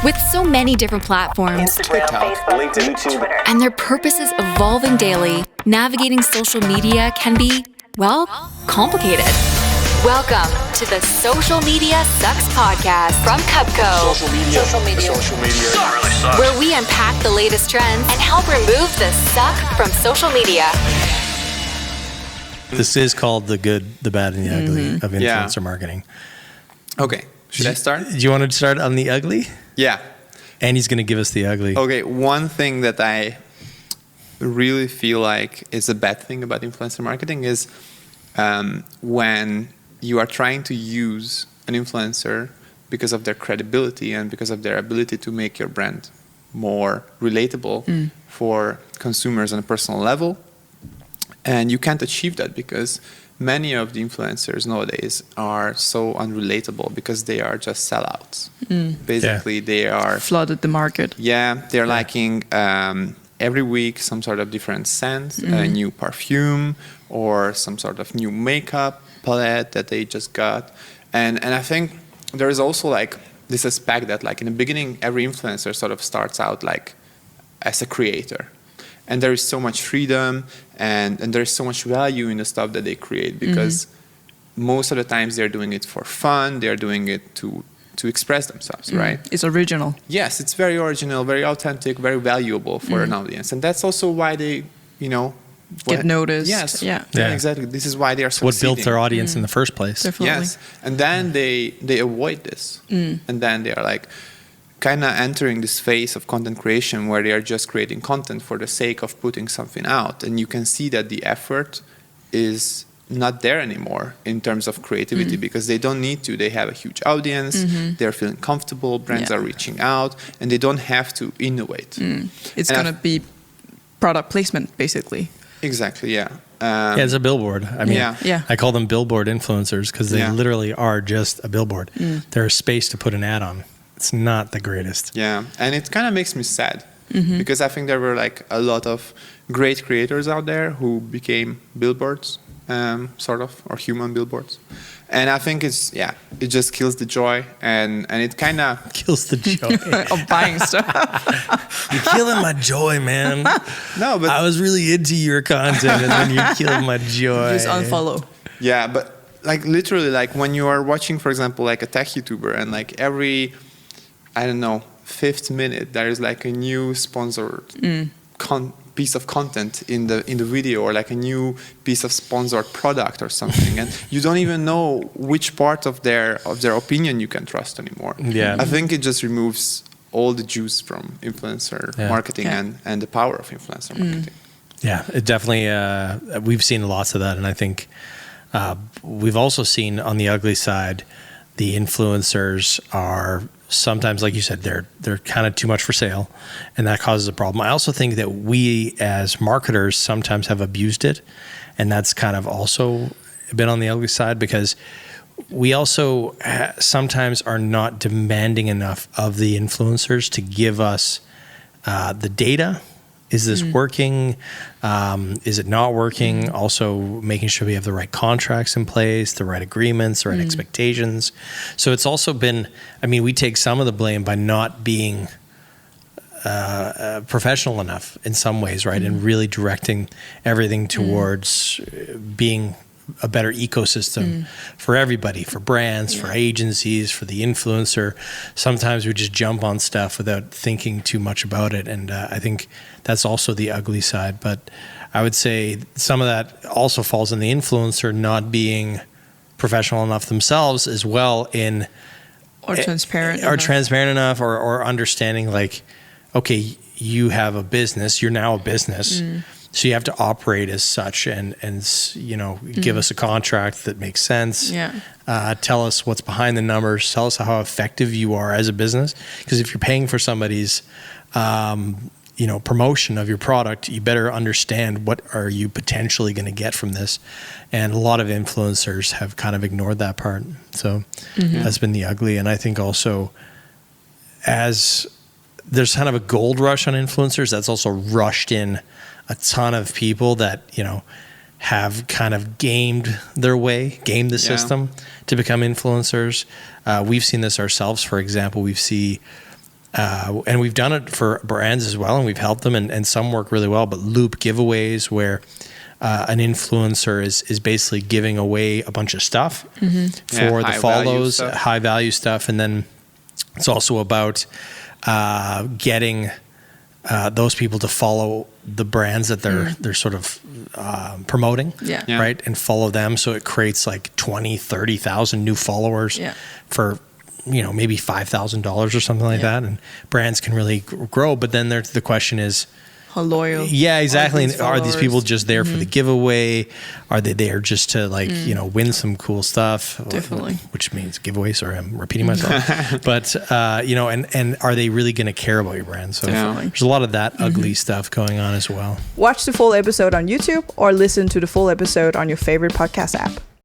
With so many different platforms, TikTok, LinkedIn, YouTube, and their purposes evolving daily, navigating social media can be, well, complicated. Welcome to the Social Media Sucks podcast from Cubco. Social media really sucks. Where we unpack the latest trends and help remove the suck from social media. This is called the good, the bad, and the ugly of influencer marketing. Okay, should I start? Do you want to start on the ugly? Yeah. And he's going to give us the ugly. Okay, one thing that I really feel like is a bad thing about influencer marketing is when you are trying to use an influencer because of their credibility and because of their ability to make your brand more relatable for consumers on a personal level. And you can't achieve that because many of the influencers nowadays are so unrelatable because they are just sellouts. Basically, they are flooded the market. Yeah, they're liking every week some sort of different scent, a new perfume, or some sort of new makeup palette that they just got. And I think there is also like this aspect that like in the beginning, every influencer sort of starts out like as a creator. And there is so much freedom and there is so much value in the stuff that they create because most of the times they're doing it for fun, they're doing it to express themselves, right? It's original. Yes, it's very original, very authentic, very valuable for an audience. And that's also why they, Get noticed. Yes, Yeah. exactly. This is why they are succeeding. What built their audience in the first place. Definitely. Yes, and then they avoid this. And then they are like kind of entering this phase of content creation where they are just creating content for the sake of putting something out. And you can see that the effort is not there anymore in terms of creativity because they don't need to. They have a huge audience, they're feeling comfortable, brands are reaching out, and they don't have to innovate. It's going to be product placement, basically. Exactly, yeah. Yeah, it's a billboard. I mean, Yeah. I call them billboard influencers because they Yeah. literally are just a billboard. They're a space to put an ad on. It's not the greatest. Yeah, and it kind of makes me sad because I think there were like a lot of great creators out there who became billboards, sort of, or human billboards. And I think it just kills the joy and it kind of... Kills the joy. Of buying stuff. You're killing my joy, man. No, but... I was really into your content and then you killed my joy. Just unfollow. Yeah, but like literally like when you are watching, for example, like a tech YouTuber and like every, I don't know, 5th minute, there is like a new sponsored piece of content in the video or like a new piece of sponsored product or something, and you don't even know which part of their opinion you can trust anymore. Yeah. I think it just removes all the juice from influencer marketing and the power of influencer marketing. Yeah, it definitely, we've seen lots of that. And I think we've also seen on the ugly side, the influencers are sometimes, like you said, they're kind of too much for sale, and that causes a problem. I also think that we as marketers sometimes have abused it, and that's kind of also been on the ugly side because we also sometimes are not demanding enough of the influencers to give us the data. Is this working? Is it not working? Also making sure we have the right contracts in place, the right agreements, the right expectations. So it's also been, I mean, we take some of the blame by not being professional enough in some ways, right? And really directing everything towards being a better ecosystem for everybody, for brands, for agencies, for the influencer. Sometimes we just jump on stuff without thinking too much about it. And I think that's also the ugly side. But I would say some of that also falls on the influencer not being professional enough themselves as well in... Or transparent. Or transparent enough or understanding like, okay, you have a business, you're now a business. So you have to operate as such and give us a contract that makes sense. Yeah. Tell us what's behind the numbers. Tell us how effective you are as a business. Because if you're paying for somebody's, promotion of your product, you better understand what are you potentially going to get from this. And a lot of influencers have kind of ignored that part. So that's been the ugly. And I think also as there's kind of a gold rush on influencers, that's also rushed in a ton of people that, have kind of gamed the system to become influencers. We've seen this ourselves. For example, we see and we've done it for brands as well, and we've helped them, and some work really well. But loop giveaways where an influencer is basically giving away a bunch of stuff for the follows, high value stuff, and then it's also about getting those people to follow the brands that they're sort of promoting, right, and follow them. So it creates like 20, 30,000 new followers for maybe $5,000 or something like that, and brands can really grow. But then the question is, how loyal? Yeah, exactly. And are these people just there for the giveaway? Are they there just to win some cool stuff? Definitely. Which means giveaway. Sorry, I'm repeating myself. But and are they really going to care about your brand? So there's a lot of that ugly stuff going on as well. Watch the full episode on YouTube or listen to the full episode on your favorite podcast app.